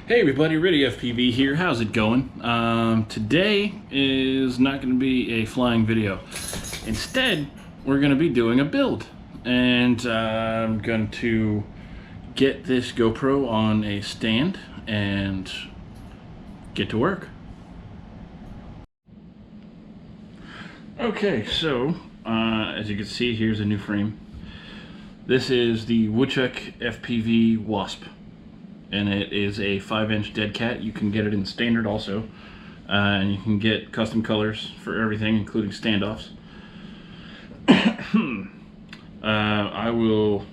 Hey everybody, Ready FPV here. How's it going? Today is not going to be a flying video. Instead, we're going to be doing a build. And I'm going to get this GoPro on a stand and get to work. Okay, so as you can see, here's a new frame. This is the Woodchuck FPV Wasp. And it is a 5-inch dead cat. You can get it in standard also, and you can get custom colors for everything, including standoffs. I will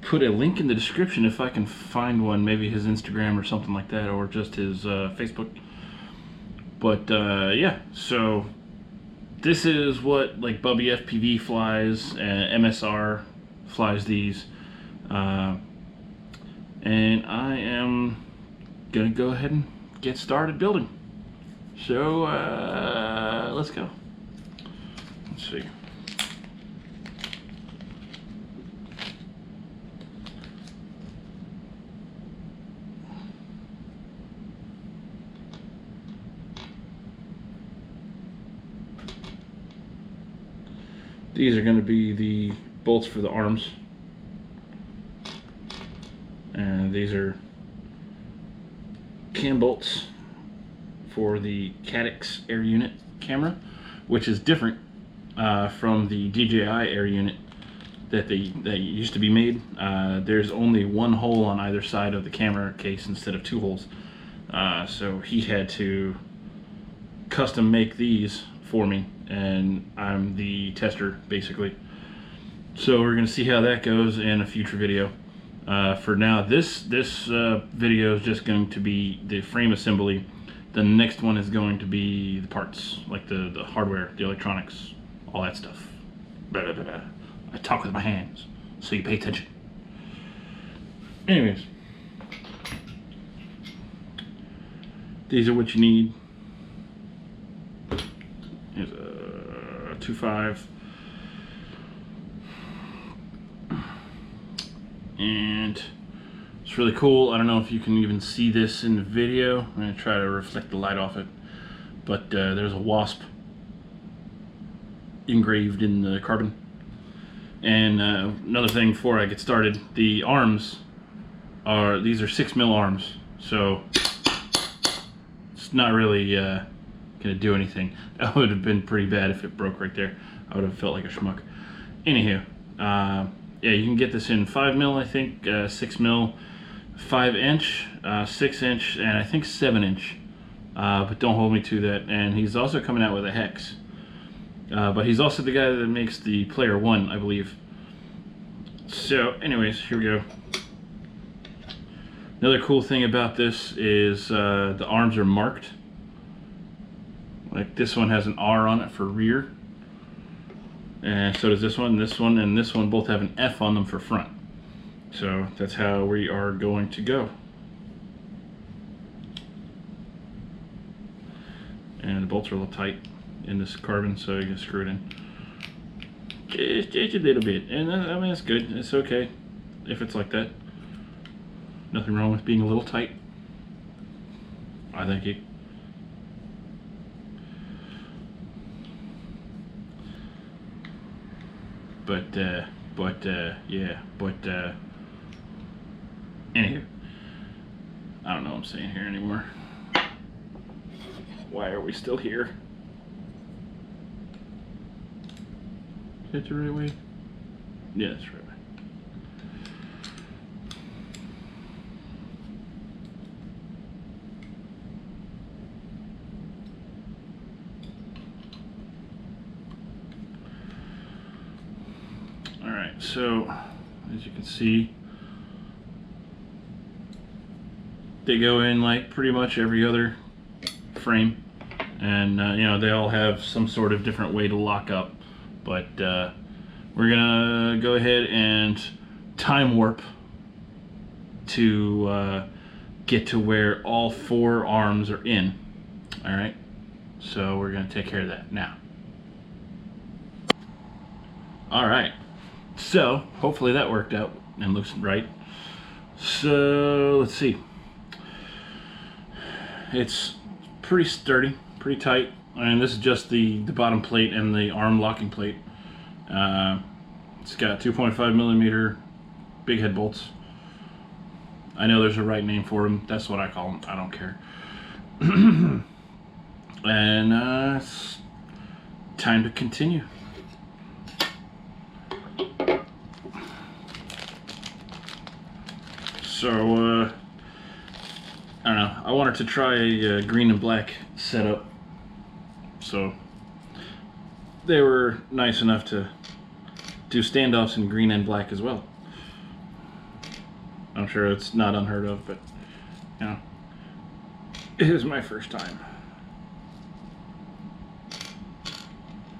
put a link in the description if I can find one, maybe his Instagram or something like that, or just his Facebook. But yeah, so this is what like Bubby FPV flies, MSR flies these. And I am gonna go ahead and get started building. So let's go. Let's see. These are going to be the bolts for the arms. And these are cam bolts for the Caddx air unit camera, which is different from the DJI air unit that used to be made. There's only one hole on either side of the camera case instead of two holes. So he had to custom make these for me, and I'm the tester basically. So we're going to see how that goes in a future video. For now, this video is just going to be the frame assembly. The next one is going to be the parts, like the hardware, the electronics, all that stuff. Blah, blah, blah, blah. I talk with my hands, so you pay attention. Anyways, these are what you need. Here's a 2.5. And it's really cool. I don't know if you can even see this in the video. I'm going to try to reflect the light off it. But there's a Wasp engraved in the carbon. And another thing before I get started, the arms these are 6mm arms. So it's not really going to do anything. That would have been pretty bad if it broke right there. I would have felt like a schmuck. Anywho, yeah, you can get this in 5mm, I think, 6mm, 5-inch, 6-inch, and I think 7-inch. But don't hold me to that. And he's also coming out with a hex. But he's also the guy that makes the Player One, I believe. So, anyways, here we go. Another cool thing about this is the arms are marked. Like this one has an R on it for rear. And so does this one, and this one both have an F on them for front. So that's how we are going to go. And the bolts are a little tight in this carbon, so you can screw it in. Just a little bit. And I mean, it's good. It's okay if it's like that. Nothing wrong with being a little tight, I think. But anywho, I don't know what I'm saying here anymore. Why are we still here? Is that the right way? Yeah, that's the right way. Alright, so as you can see, they go in like pretty much every other frame, and you know, they all have some sort of different way to lock up, but we're gonna go ahead and time warp to get to where all 4 arms are in. Alright, so we're gonna take care of that now. Alright, so hopefully that worked out and looks right. So let's see. It's pretty sturdy, pretty tight. And this is just the bottom plate and the arm locking plate. It's got 2.5 millimeter big head bolts. I know there's a right name for them. That's what I call them. I don't care. And it's time to continue. So, I don't know. I wanted to try a green and black setup. So, they were nice enough to do standoffs in green and black as well. I'm sure it's not unheard of, but, you know, it is my first time.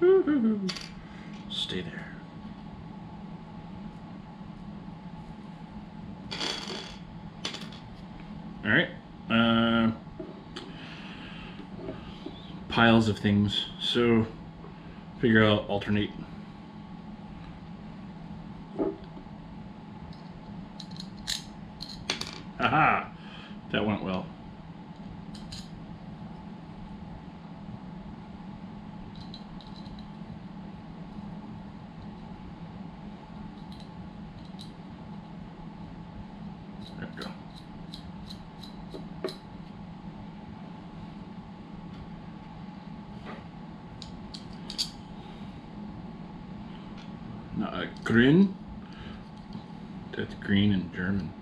Woo-hoo-hoo. Stay there. Alright. Piles of things. So, figure out alternate. Haha! That went well. There we go. Grün? That's green in German.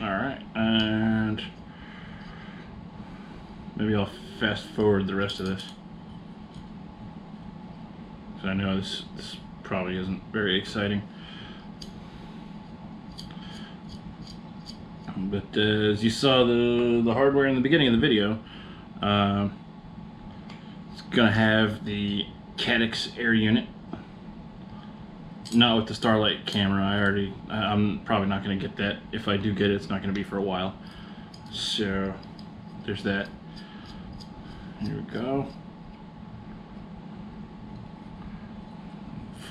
Alright, and maybe I'll fast forward the rest of this. So I know this probably isn't very exciting. But as you saw the hardware in the beginning of the video, it's gonna have the Caddx air unit. Not with the Starlight camera. I'm probably not gonna get that. If I do get it, it's not gonna be for a while. So there's that. Here we go.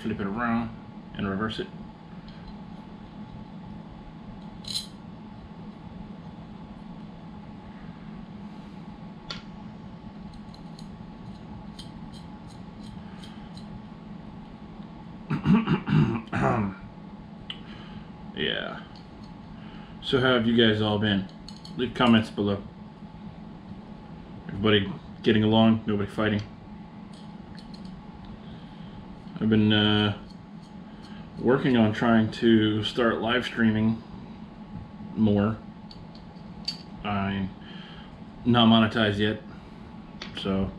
Flip it around and reverse it. Yeah. So how have you guys all been? Leave comments below. Everybody getting along? Nobody fighting? I've been working on trying to start live streaming more. I'm not monetized yet, so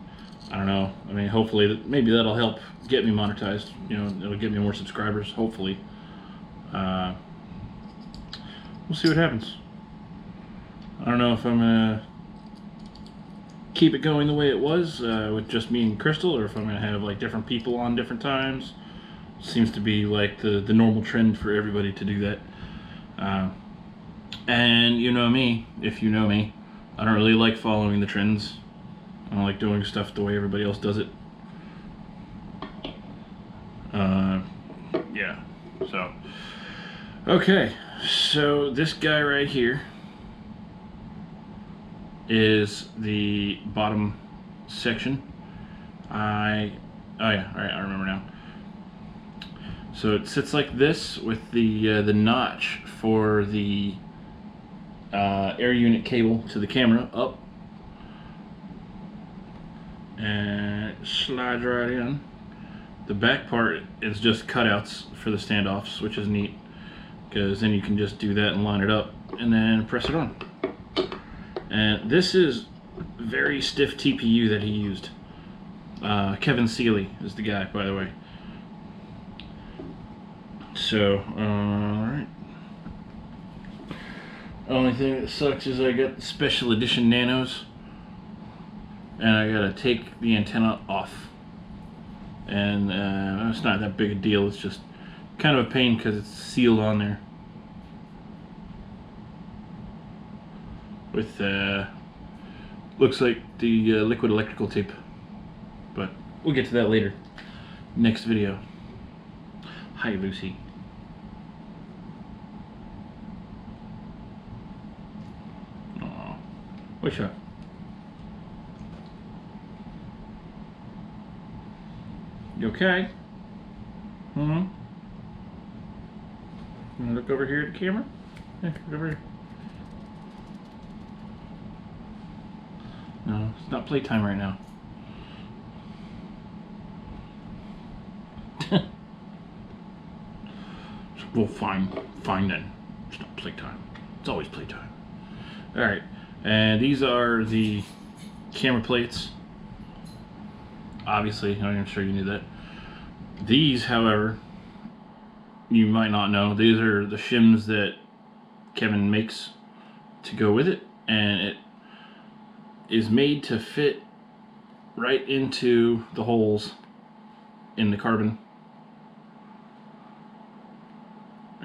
I don't know. I mean, hopefully, maybe that'll help get me monetized. You know, it'll get me more subscribers, hopefully. We'll see what happens. I don't know if I'm gonna keep it going the way it was with just me and Crystal, or if I'm gonna have like different people on different times. Seems to be like the normal trend for everybody to do that. And you know me, if you know me, I don't really like following the trends. I don't like doing stuff the way everybody else does it. Yeah, so okay, so this guy right here is the bottom section. Oh yeah, alright, I remember now. So it sits like this with the notch for the air unit cable to the camera up, and it slides right in. The back part is just cutouts for the standoffs, which is neat, because then you can just do that and line it up and then press it on. And this is very stiff TPU that he used. Kevin Seeley is the guy, by the way. So, alright. Only thing that sucks is I got the special edition nanos, and I gotta take the antenna off. And it's not that big a deal, it's just kind of a pain because it's sealed on there with looks like the liquid electrical tape, but we'll get to that later. Next video. Hi, Lucy. Woodchuck. You okay? Mm-hmm. You wanna look over here at the camera? Yeah, look over here. No, it's not playtime right now. Well, fine then. It's not playtime. It's always playtime. Alright, and these are the camera plates. Obviously, I'm sure you knew that. These, however, you might not know, these are the shims that Kevin makes to go with it, and it is made to fit right into the holes in the carbon.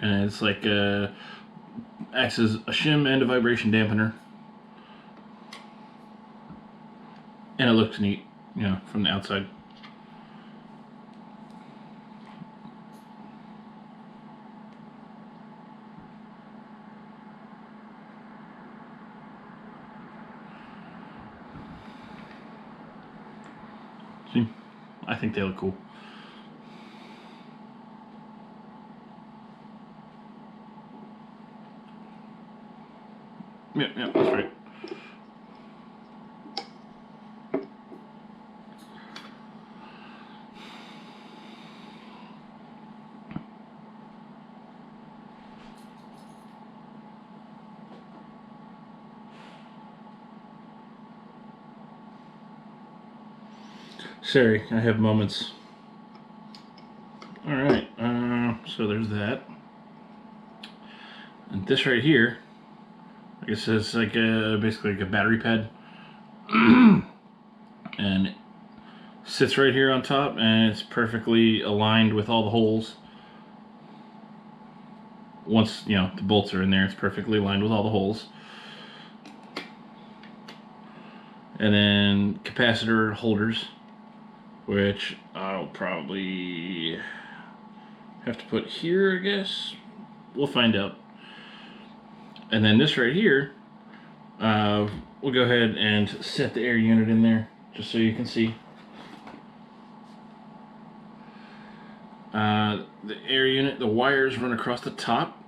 And it's like acts as a shim and a vibration dampener, and it looks neat, you know, from the outside. See, I think they look cool. Yeah, that's right. Sorry, I have moments. Alright, so there's that. And this right here, I guess it's like basically like a battery pad. And it sits right here on top, and it's perfectly aligned with all the holes. Once, you know, the bolts are in there, it's perfectly aligned with all the holes. And then capacitor holders, which I'll probably have to put here, I guess. We'll find out. And then this right here, we'll go ahead and set the air unit in there, just so you can see. The air unit, the wires run across the top.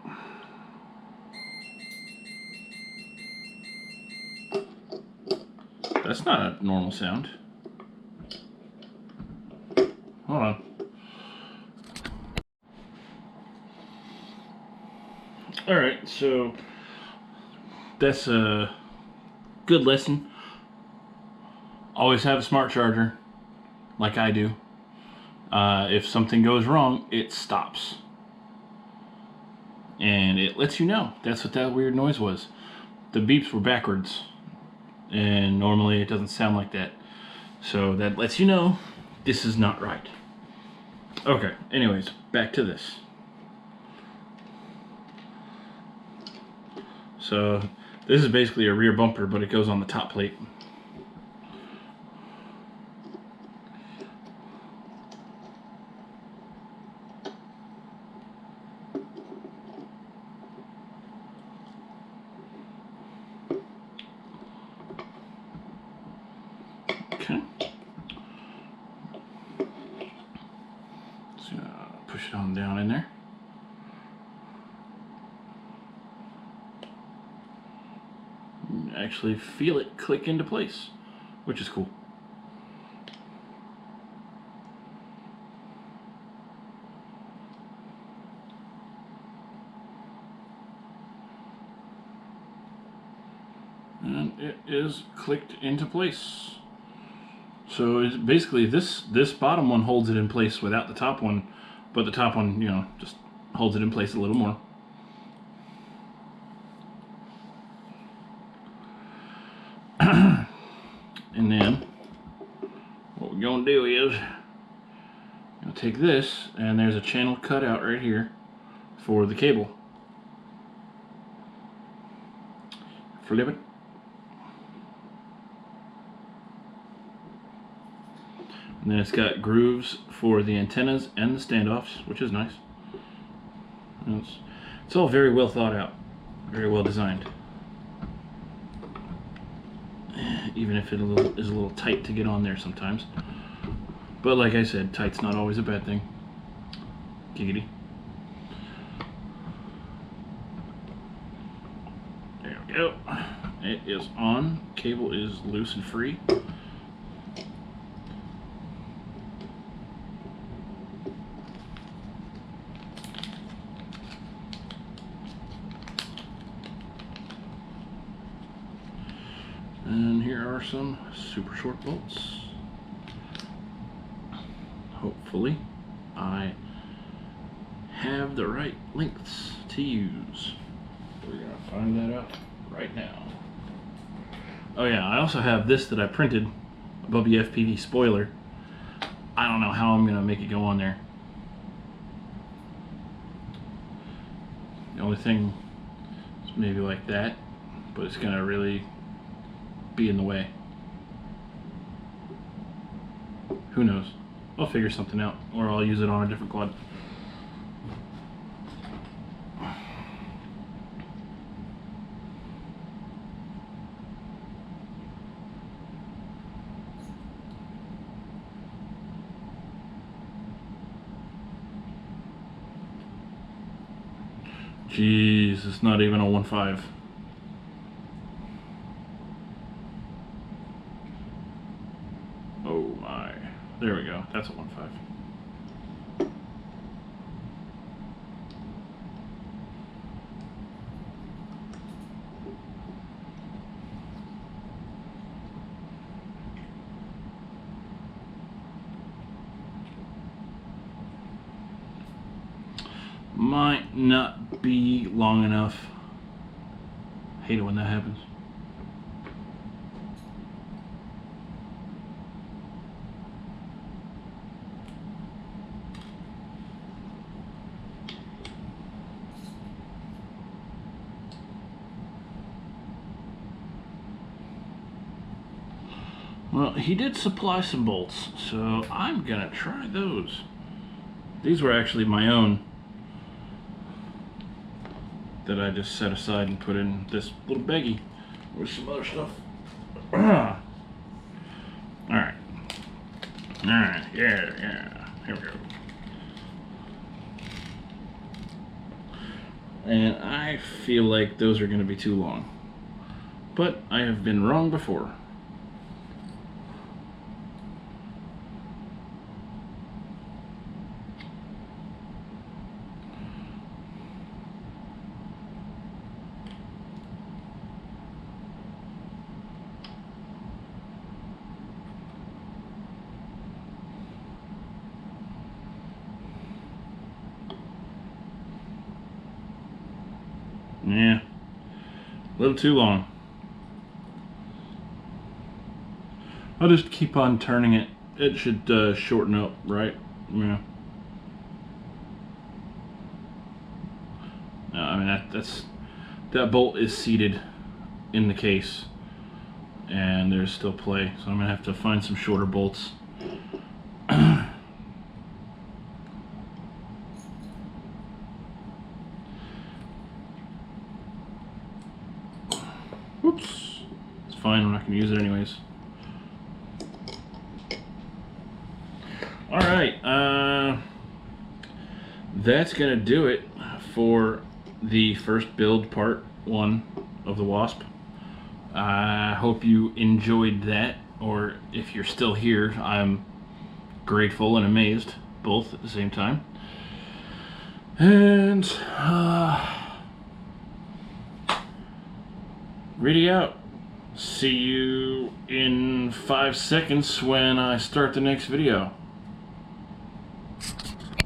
That's not a normal sound. Hold on. Alright, so that's a good lesson. Always have a smart charger, like I do. If something goes wrong, it stops. And it lets you know. That's what that weird noise was. The beeps were backwards. And normally it doesn't sound like that. So that lets you know this is not right. Okay, anyways, back to this. So this is basically a rear bumper, but it goes on the top plate. Okay. So push it on down in there. Actually feel it click into place, which is cool. And it is clicked into place. So it's basically this bottom one holds it in place without the top one, but the top one, you know, just holds it in place a little more. And then what we're gonna do is I'll take this, and there's a channel cut out right here for the cable. Flip it. And then it's got grooves for the antennas and the standoffs, which is nice. And it's all very well thought out, very well designed. even if it is a little tight to get on there sometimes. But like I said, tight's not always a bad thing. Giggity. There we go. It is on. Cable is loose and free. And here are some super short bolts. Hopefully I have the right lengths to use. We're gonna find that out right now. Oh yeah, I also have this that I printed above the FPV spoiler. I don't know how I'm gonna make it go on there. The only thing is maybe like that, but it's gonna really be in the way. Who knows? I'll figure something out, or I'll use it on a different quad. Jeez, it's not even a 1.5. Oh my. There we go. That's a 1.5. Might not be long enough. Hate it when that happens. Well, he did supply some bolts, so I'm gonna try those. These were actually my own that I just set aside and put in this little baggie with some other stuff. Alright. Alright, yeah. Here we go. And I feel like those are going to be too long. But I have been wrong before. Yeah, a little too long. I'll just keep on turning it. It should shorten up, right? Yeah. No, I mean that bolt is seated in the case, and there's still play. So I'm gonna have to find some shorter bolts. Whoops. It's fine, I'm not going to use it anyways. Alright, that's going to do it for the first build part 1 of the Wasp. I hope you enjoyed that, or if you're still here, I'm grateful and amazed, both at the same time. And, ready out. See you in 5 seconds when I start the next video.